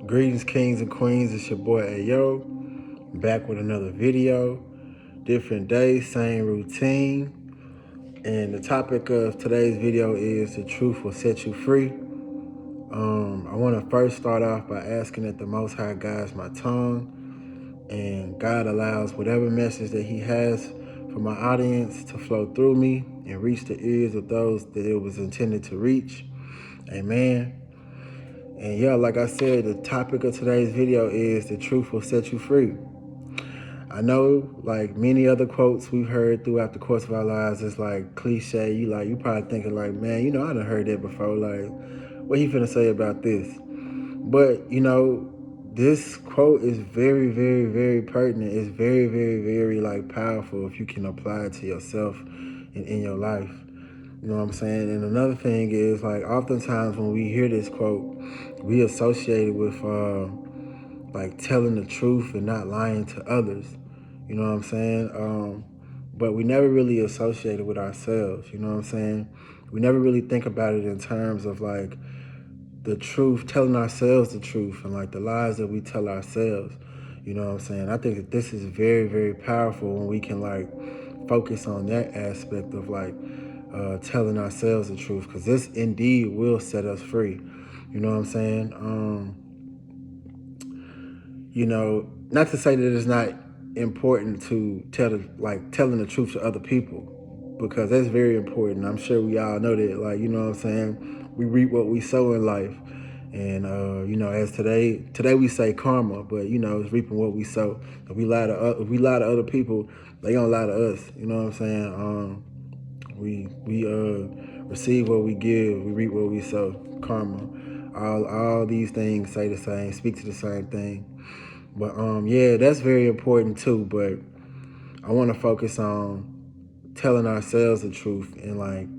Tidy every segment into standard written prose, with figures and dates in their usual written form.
Greetings, kings and queens. It's your boy Ayo, back with another video. Different day, same routine. And the topic of today's video is the truth will set you free. I want to first start off by asking that the Most High guides my tongue and God allows whatever message that He has for my audience to flow through me and reach the ears of those that it was intended to reach. Amen. And yeah, like I said, the topic of today's video is the truth will set you free. I know, like many other quotes we've heard throughout the course of our lives, it's like cliche. You probably thinking like, man, I done heard that before. Like, what he finna say about this? But this quote is very, very, very pertinent. It's very, very, very like powerful if you can apply it to yourself and in your life. You know what I'm saying? And another thing is, like, oftentimes when we hear this quote, we associate it with like telling the truth and not lying to others. You know what I'm saying? But we never really associate it with ourselves. You know what I'm saying? We never really think about it in terms of like the truth, telling ourselves the truth, and like the lies that we tell ourselves. You know what I'm saying? I think that this is very, very powerful when we can like focus on that aspect of like telling ourselves the truth, because this indeed will set us free. You know what I'm saying? Not to say that it's not important to telling the truth to other people, because that's very important. I'm sure we all know that, like, you know what I'm saying? We reap what we sow in life. And, as today we say karma, but, it's reaping what we sow. If we lie to other people, they gonna lie to us. You know what I'm saying? We receive what we give, we reap what we sow. Karma. All these things say the same, speak to the same thing. But yeah, that's very important too. But I want to focus on telling ourselves the truth and like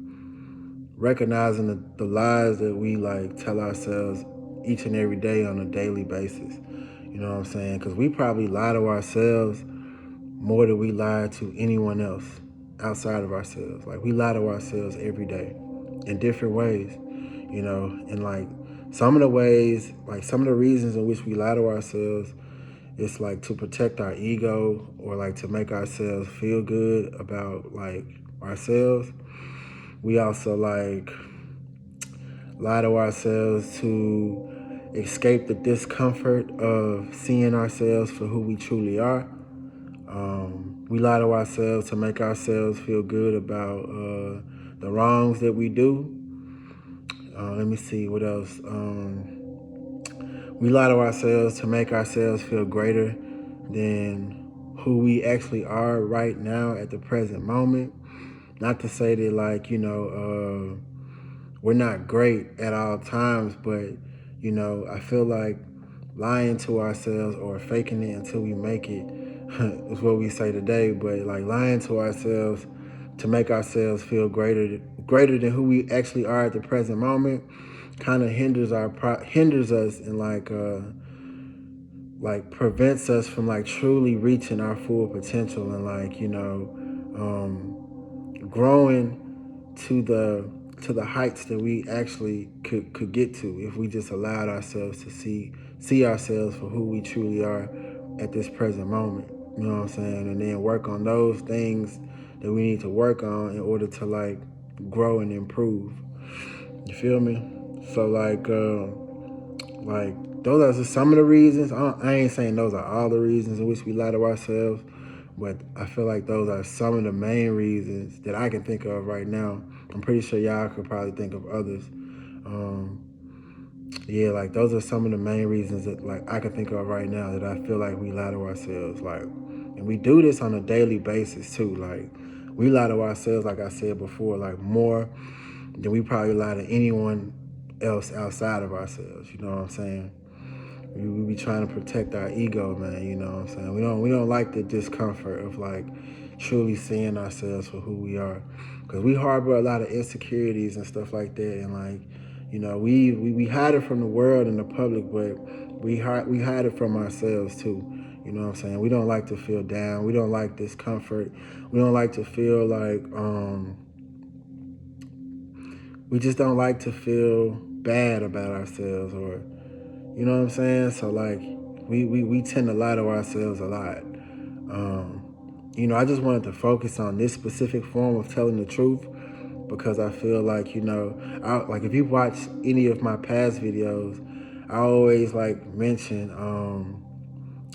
recognizing the lies that we like tell ourselves each and every day on a daily basis. You know what I'm saying? Because we probably lie to ourselves more than we lie to anyone else outside of ourselves. Like, we lie to ourselves every day in different ways, and like some of the ways, like some of the reasons in which we lie to ourselves, it's like to protect our ego or like to make ourselves feel good about like ourselves. We also like lie to ourselves to escape the discomfort of seeing ourselves for who we truly are. We lie to ourselves to make ourselves feel good about the wrongs that we do. Let me see what else. We lie to ourselves to make ourselves feel greater than who we actually are right now at the present moment. Not to say that like, we're not great at all times, but, I feel like lying to ourselves or faking it until we make it is what we say today. But like lying to ourselves to make ourselves feel greater than who we actually are at the present moment kind of hinders us and like prevents us from like truly reaching our full potential and like growing to the heights that we actually could get to if we just allowed ourselves to see ourselves for who we truly are at this present moment. You know what I'm saying? And then work on those things that we need to work on in order to like grow and improve. You feel me? So like those are just some of the reasons. I ain't saying those are all the reasons in which we lie to ourselves, but I feel like those are some of the main reasons that I can think of right now. I'm pretty sure y'all could probably think of others. Yeah, like those are some of the main reasons that like I can think of right now that I feel like we lie to ourselves. Like, and we do this on a daily basis too. Like, we lie to ourselves, like I said before, like more than we probably lie to anyone else outside of ourselves. You know what I'm saying? We be trying to protect our ego, man. You know what I'm saying? We don't like the discomfort of like truly seeing ourselves for who we are, because we harbor a lot of insecurities and stuff like that. And like, we hide it from the world and the public, but we hide it from ourselves too. You know what I'm saying? We don't like to feel down. We don't like discomfort. We don't like to feel like we just don't like to feel bad about ourselves, or You know what I'm saying? So like we tend to lie to ourselves a lot. I just wanted to focus on this specific form of telling the truth because I feel like, like if you watch any of my past videos, I always like mention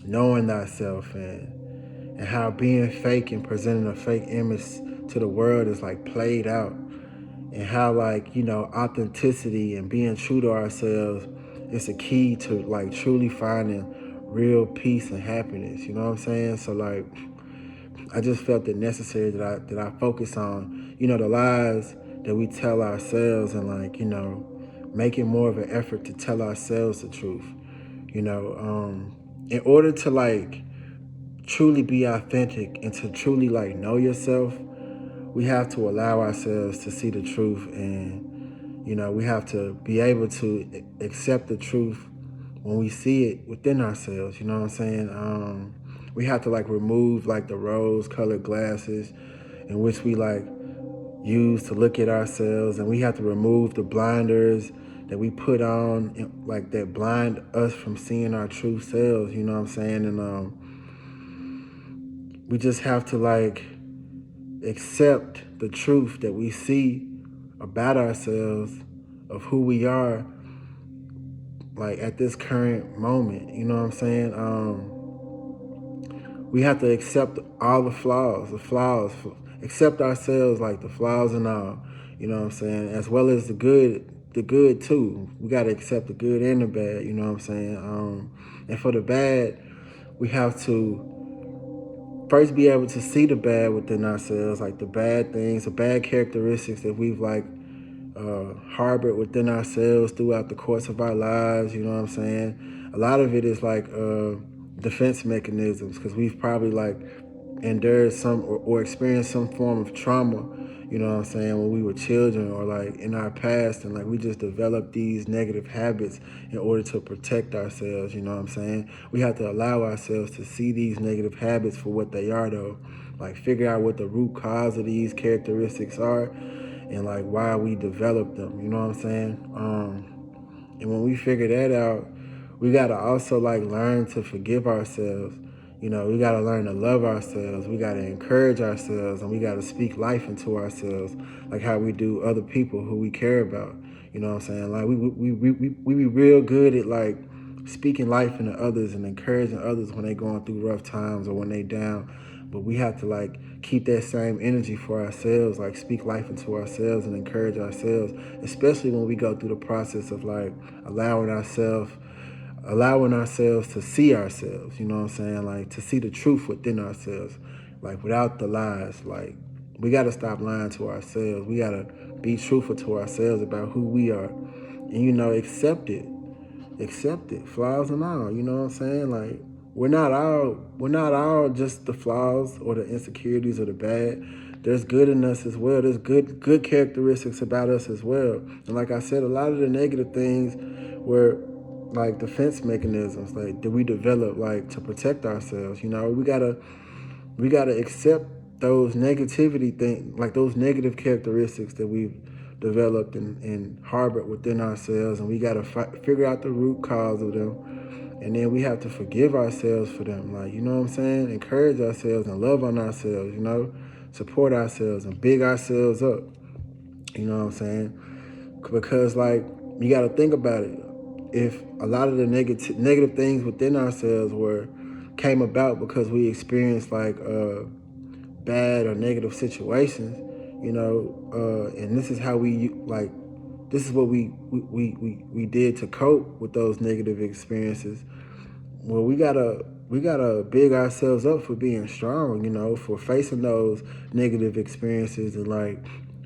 knowing thyself and how being fake and presenting a fake image to the world is like played out, and how like, authenticity and being true to ourselves is a key to like truly finding real peace and happiness. You know what I'm saying? So like I just felt it necessary that I focus on, the lies that we tell ourselves, and like, making more of an effort to tell ourselves the truth. In order to like truly be authentic and to truly like know yourself, we have to allow ourselves to see the truth, and we have to be able to accept the truth when we see it within ourselves. You know what I'm saying? We have to like remove like the rose-colored glasses in which we like use to look at ourselves, and we have to remove the blinders that we put on, like that blind us from seeing our true selves. You know what I'm saying? And we just have to like accept the truth that we see about ourselves, of who we are, like at this current moment. You know what I'm saying? We have to accept all the flaws, accept ourselves, like the flaws and all. You know what I'm saying? As well as the good too. We got to accept the good and the bad. You know what I'm saying? And for the bad, we have to first be able to see the bad within ourselves, like the bad things, the bad characteristics that we've like harbored within ourselves throughout the course of our lives. You know what I'm saying? A lot of it is like defense mechanisms, because we've probably like endured some or experienced some form of trauma, you know what I'm saying, when we were children or like in our past, and like we just developed these negative habits in order to protect ourselves. You know what I'm saying? We have to allow ourselves to see these negative habits for what they are, though. Like figure out what the root cause of these characteristics are, and like why we developed them. You know what I'm saying? And when we figure that out, we gotta also like learn to forgive ourselves. We gotta learn to love ourselves. We gotta encourage ourselves, and we gotta speak life into ourselves, like how we do other people who we care about. You know what I'm saying? Like we be real good at like speaking life into others and encouraging others when they going through rough times or when they down. But we have to like keep that same energy for ourselves, like speak life into ourselves and encourage ourselves, especially when we go through the process of like allowing ourselves to see ourselves. You know what I'm saying? Like to see the truth within ourselves, like without the lies. Like we got to stop lying to ourselves. We got to be truthful to ourselves about who we are, and accept it, flaws and all. You know what I'm saying? Like we're not all just the flaws or the insecurities or the bad. There's good in us as well. There's good characteristics about us as well. And like I said, a lot of the negative things were like defense mechanisms, like that we develop like to protect ourselves. We gotta accept those negativity things, like those negative characteristics that we've developed and harbored within ourselves, and we gotta figure out the root cause of them, and then we have to forgive ourselves for them. Like, you know what I'm saying? Encourage ourselves and love on ourselves. Support ourselves and big ourselves up. You know what I'm saying? Because like you got to think about it. If a lot of the negative things within ourselves came about because we experienced like bad or negative situations, and this is how this is what we did to cope with those negative experiences. Well, we gotta big ourselves up for being strong, for facing those negative experiences and like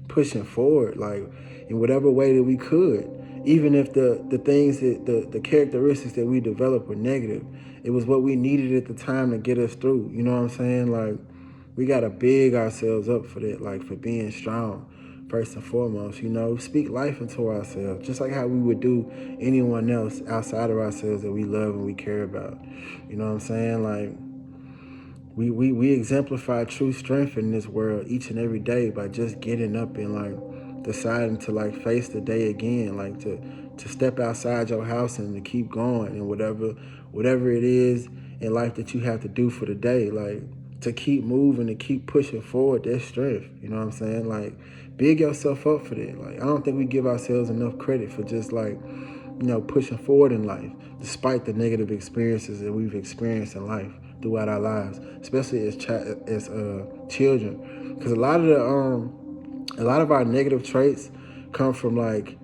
pushing forward, like in whatever way that we could. Even if the things that the characteristics that we developed were negative, it was what we needed at the time to get us through. You know what I'm saying? Like we gotta big ourselves up for that, like for being strong. First and foremost, speak life into ourselves, just like how we would do anyone else outside of ourselves that we love and we care about. You know what I'm saying? Like we exemplify true strength in this world each and every day by just getting up and like deciding to like face the day again, like to to step outside your house and to keep going, and whatever it is in life that you have to do for the day, like to keep moving, to keep pushing forward. That's strength. You know what I'm saying? Like, big yourself up for that. Like, I don't think we give ourselves enough credit for just like, pushing forward in life, despite the negative experiences that we've experienced in life throughout our lives, especially as children, because a lot of our negative traits come from like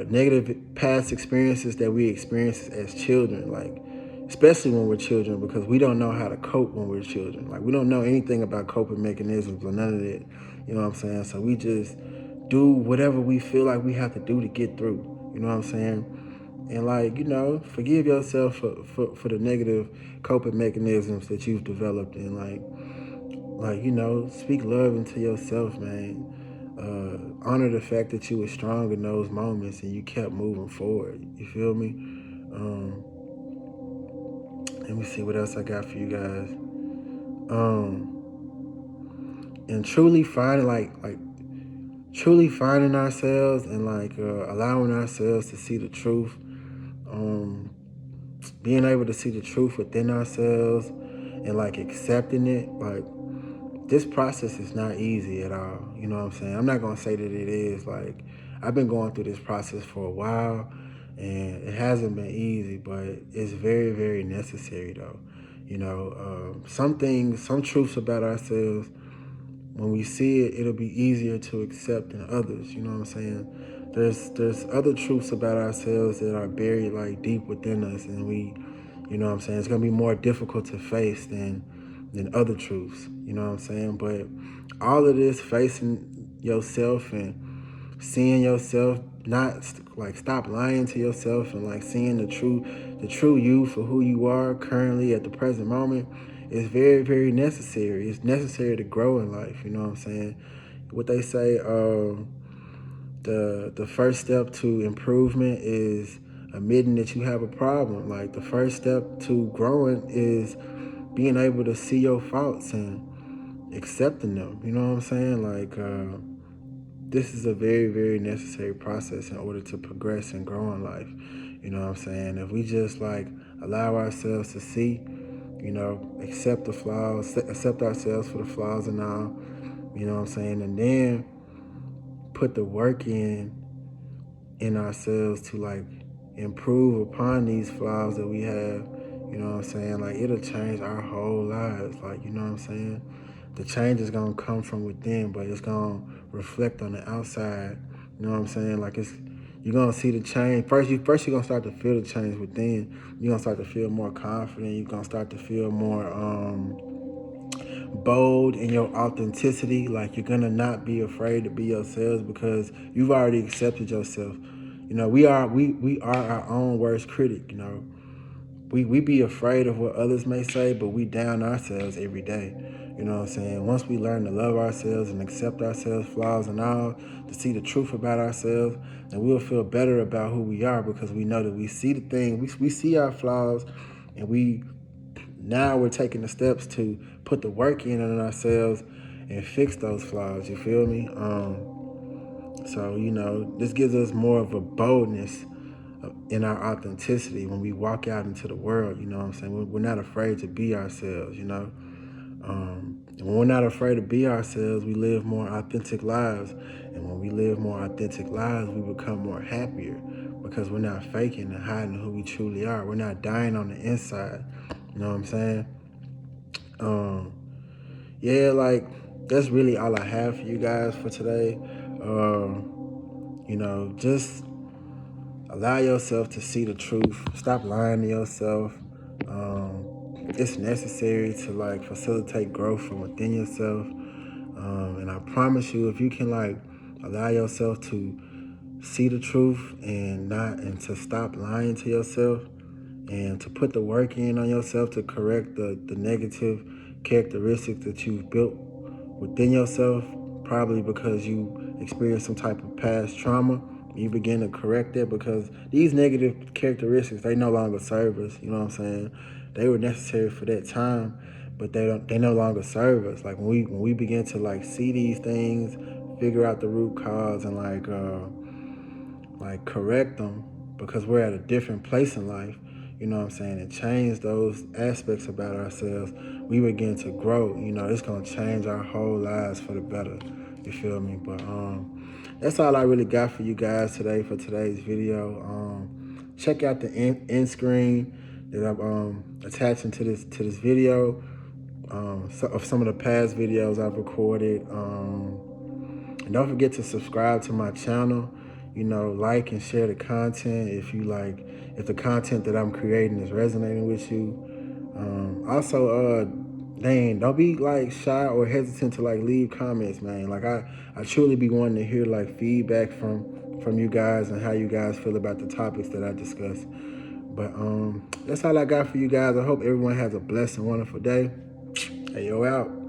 negative past experiences that we experienced as children, like especially when we're children, because we don't know how to cope when we're children. Like, we don't know anything about coping mechanisms or none of that. You know what I'm saying? So we just do whatever we feel like we have to do to get through. You know what I'm saying? And like, forgive yourself for the negative coping mechanisms that you've developed, and speak love into yourself, man. Honor the fact that you were strong in those moments and you kept moving forward. You feel me? Let me see what else I got for you guys. And truly finding ourselves, and allowing ourselves to see the truth. Being able to see the truth within ourselves and like accepting it. Like, this process is not easy at all. You know what I'm saying? I'm not going to say that it is. Like, I've been going through this process for a while, and it hasn't been easy, but it's very, very necessary though. Some truths about ourselves, when we see it, it'll be easier to accept than others. You know what I'm saying? There's other truths about ourselves that are buried like deep within us, and it's gonna be more difficult to face than other truths. You know what I'm saying? But all of this, facing yourself and seeing yourself, not like stop lying to yourself, and like seeing the true you for who you are currently at the present moment, is very, very necessary. It's necessary to grow in life. You know what I'm saying? What they say, the first step to improvement is admitting that you have a problem. Like, the first step to growing is being able to see your faults and accepting them. You know what I'm saying? Like, this is a very, very necessary process in order to progress and grow in life. You know what I'm saying? If we just like allow ourselves to see, accept the flaws, accept ourselves for the flaws and all, you know what I'm saying? And then put the work in ourselves to like improve upon these flaws that we have, you know what I'm saying? Like, it'll change our whole lives. Like, you know what I'm saying? The change is gonna come from within, but it's gonna reflect on the outside. You know what I'm saying? Like, you're gonna see the change. First you're gonna start to feel the change within. You're gonna start to feel more confident. You're gonna start to feel more bold in your authenticity. Like, you're gonna not be afraid to be yourselves, because you've already accepted yourself. We are our own worst critic. We be afraid of what others may say, but we down ourselves every day. You know what I'm saying? Once we learn to love ourselves and accept ourselves, flaws and all, to see the truth about ourselves, then we'll feel better about who we are, because we know that we see the thing, we see our flaws, and now we're taking the steps to put the work in on ourselves and fix those flaws. You feel me? So, this gives us more of a boldness in our authenticity when we walk out into the world. You know what I'm saying? We're not afraid to be ourselves, and when we're not afraid to be ourselves, we live more authentic lives. And when we live more authentic lives, we become more happier, because we're not faking and hiding who we truly are. We're not dying on the inside. You know what I'm saying? Yeah, like, that's really all I have for you guys for today. Just allow yourself to see the truth. Stop lying to yourself. It's necessary to like facilitate growth from within yourself. And I promise you, if you can like allow yourself to see the truth and to stop lying to yourself, and to put the work in on yourself to correct the negative characteristics that you've built within yourself, probably because you experienced some type of past trauma. You begin to correct it, because these negative characteristics, they no longer serve us. You know what I'm saying? They were necessary for that time, but they no longer serve us. Like, when we begin to like see these things, figure out the root cause, and like like correct them because we're at a different place in life, you know what I'm saying, and change those aspects about ourselves, we begin to grow. You know, it's gonna change our whole lives for the better. You feel me? But that's all I really got for you guys today for today's video. Check out the end screen that I'm attaching to this video. Of some of the past videos I've recorded. And don't forget to subscribe to my channel. You know, like and share the content if the content that I'm creating is resonating with you. Also, don't be like shy or hesitant to like leave comments, man. Like I truly be wanting to hear like feedback from you guys and how you guys feel about the topics that I discuss. But that's all I got for you guys. I hope everyone has a blessed and wonderful day. Hey, yo, out.